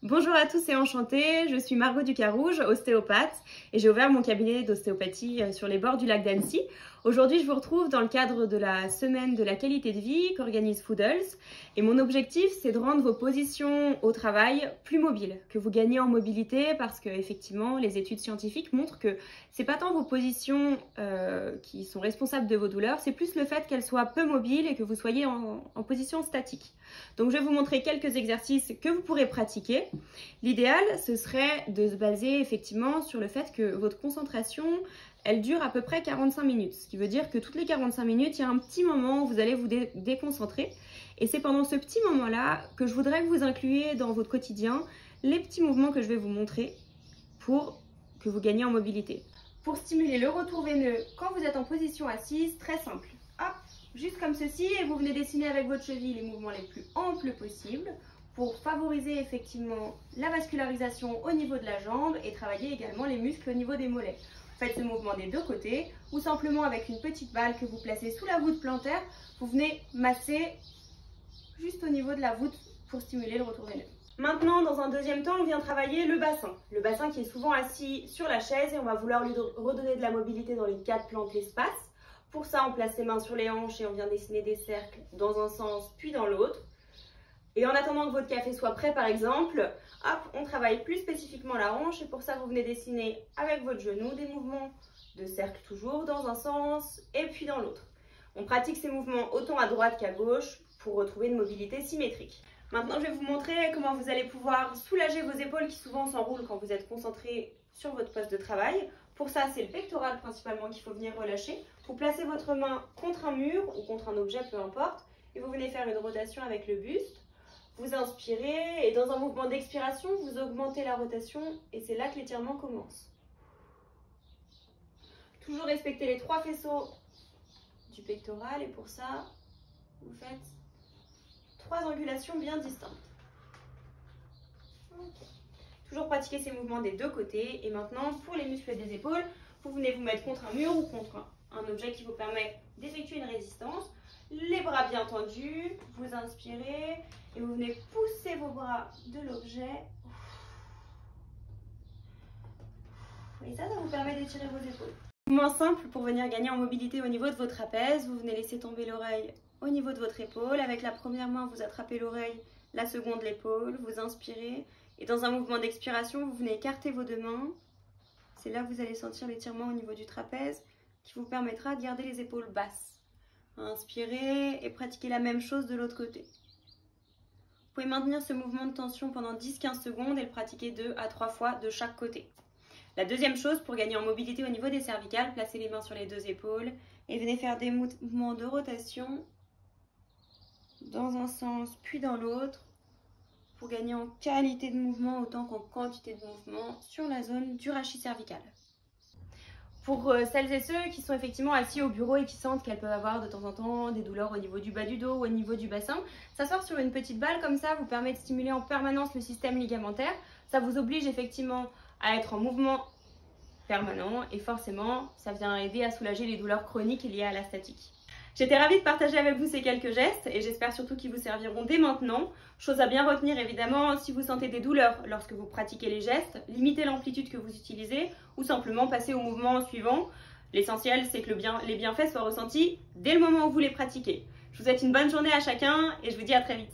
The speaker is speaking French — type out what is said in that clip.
Bonjour à tous et enchantée, je suis Margot Ducarouge, ostéopathe et j'ai ouvert mon cabinet d'ostéopathie sur les bords du lac d'Annecy. Aujourd'hui, je vous retrouve dans le cadre de la semaine de la qualité de vie qu'organise Foodles et mon objectif, c'est de rendre vos positions au travail plus mobiles, que vous gagnez en mobilité parce que effectivement, les études scientifiques montrent que c'est pas tant vos positions qui sont responsables de vos douleurs, c'est plus le fait qu'elles soient peu mobiles et que vous soyez en position statique. Donc je vais vous montrer quelques exercices que vous pourrez pratiquer. L'idéal, ce serait de se baser effectivement sur le fait que votre concentration, elle dure à peu près 45 minutes. Ce qui veut dire que toutes les 45 minutes, il y a un petit moment où vous allez vous déconcentrer. Et c'est pendant ce petit moment-là que je voudrais que vous incluiez dans votre quotidien les petits mouvements que je vais vous montrer pour que vous gagniez en mobilité. Pour stimuler le retour veineux quand vous êtes en position assise, très simple. Hop, juste comme ceci, et vous venez dessiner avec votre cheville les mouvements les plus amples possibles pour favoriser effectivement la vascularisation au niveau de la jambe et travailler également les muscles au niveau des mollets. Faites ce mouvement des deux côtés ou simplement avec une petite balle que vous placez sous la voûte plantaire, vous venez masser juste au niveau de la voûte pour stimuler le retour veineux. Maintenant, dans un deuxième temps, on vient travailler le bassin. Le bassin qui est souvent assis sur la chaise et on va vouloir lui redonner de la mobilité dans les quatre plans de l'espace. Pour ça, on place les mains sur les hanches et on vient dessiner des cercles dans un sens puis dans l'autre. Et en attendant que votre café soit prêt par exemple, hop, on travaille plus spécifiquement la hanche et pour ça vous venez dessiner avec votre genou des mouvements de cercle toujours dans un sens et puis dans l'autre. On pratique ces mouvements autant à droite qu'à gauche pour retrouver une mobilité symétrique. Maintenant je vais vous montrer comment vous allez pouvoir soulager vos épaules qui souvent s'enroulent quand vous êtes concentré sur votre poste de travail. Pour ça c'est le pectoral principalement qu'il faut venir relâcher. Vous placez votre main contre un mur ou contre un objet, peu importe, et vous venez faire une rotation avec le buste. Vous inspirez et dans un mouvement d'expiration, vous augmentez la rotation et c'est là que l'étirement commence. Toujours respecter les trois faisceaux du pectoral et pour ça, vous faites 3 angulations bien distinctes. Okay. Toujours pratiquer ces mouvements des deux côtés et maintenant pour les muscles des épaules, vous venez vous mettre contre un mur ou contre un objet qui vous permet d'effectuer une résistance. Les bras bien tendus, vous inspirez et vous venez pousser vos bras de l'objet. Et ça vous permet d'étirer vos épaules. Mouvement simple pour venir gagner en mobilité au niveau de votre trapèze. Vous venez laisser tomber l'oreille au niveau de votre épaule. Avec la première main, vous attrapez l'oreille, la seconde l'épaule. Vous inspirez et dans un mouvement d'expiration, vous venez écarter vos deux mains. C'est là que vous allez sentir l'étirement au niveau du trapèze qui vous permettra de garder les épaules basses. Inspirez et pratiquez la même chose de l'autre côté. Vous pouvez maintenir ce mouvement de tension pendant 10-15 secondes et le pratiquer 2 à 3 fois de chaque côté. La deuxième chose, pour gagner en mobilité au niveau des cervicales, placez les mains sur les deux épaules et venez faire des mouvements de rotation dans un sens puis dans l'autre pour gagner en qualité de mouvement autant qu'en quantité de mouvement sur la zone du rachis cervical. Pour celles et ceux qui sont effectivement assis au bureau et qui sentent qu'elles peuvent avoir de temps en temps des douleurs au niveau du bas du dos ou au niveau du bassin, s'asseoir sur une petite balle comme ça vous permet de stimuler en permanence le système ligamentaire. Ça vous oblige effectivement à être en mouvement permanent et forcément ça vient aider à soulager les douleurs chroniques liées à la statique. J'étais ravie de partager avec vous ces quelques gestes et j'espère surtout qu'ils vous serviront dès maintenant. Chose à bien retenir évidemment, si vous sentez des douleurs lorsque vous pratiquez les gestes, limitez l'amplitude que vous utilisez ou simplement passez au mouvement suivant. L'essentiel c'est que les bienfaits soient ressentis dès le moment où vous les pratiquez. Je vous souhaite une bonne journée à chacun et je vous dis à très vite.